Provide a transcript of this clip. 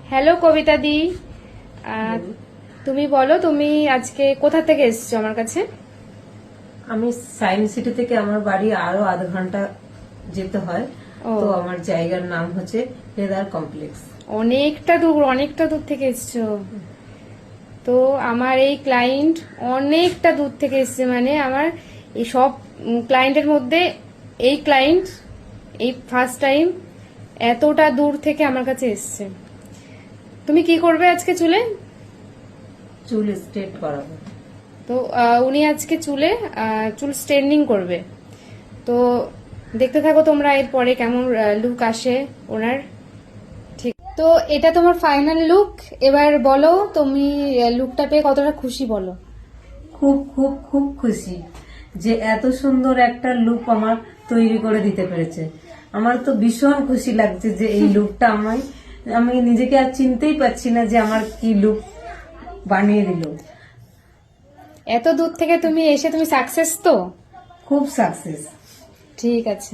Hello কবিতা দি, তুমি বলো তুমি আজকে কোথা থেকে এসছো আমার কাছে? আমি সায়েন্স সিটি থেকে আমার বাড়ি আরো আধা ঘন্টা যেতে হয়। ও। তো আমার জায়গার নাম হচ্ছে লেদার কমপ্লেক্স। অনেকটা দূর থেকে এসছো। তো আমার এই ক্লায়েন্ট অনেকটা দূর থেকে এসছে, মানে আমার এই সব ক্লায়েন্টের মধ্যে এই ক্লায়েন্ট এই ফার্স্ট টাইম এতটা দূর থেকে আমার কাছে এসছে। তুমি কি করবে আজকে চুলে? চুল স্ট্রেট করাবো। তো উনি আজকে চুল স্ট্রেটনিং করবে। তো দেখতে থাকো তোমরা এরপরে কেমন লুক আসে ওনার। ঠিক, তো এটা তোমার ফাইনাল লুক। এবার বলো তুমি লুকটা পেয়ে কতটা খুশি বলো। খুব খুব খুব খুশি যে এত সুন্দর একটা লুক আমার তৈরি করে দিতে পেরেছে। আমার তো ভীষণ খুশি লাগছে যে এই লুকটা আমি নিজেকে আর চিনতেই পারছি না যে আমার কি লুক বানিয়ে দিল। এত দূর থেকে তুমি এসে তুমি সাকসেস তো? খুব সাকসেস। ঠিক আছে।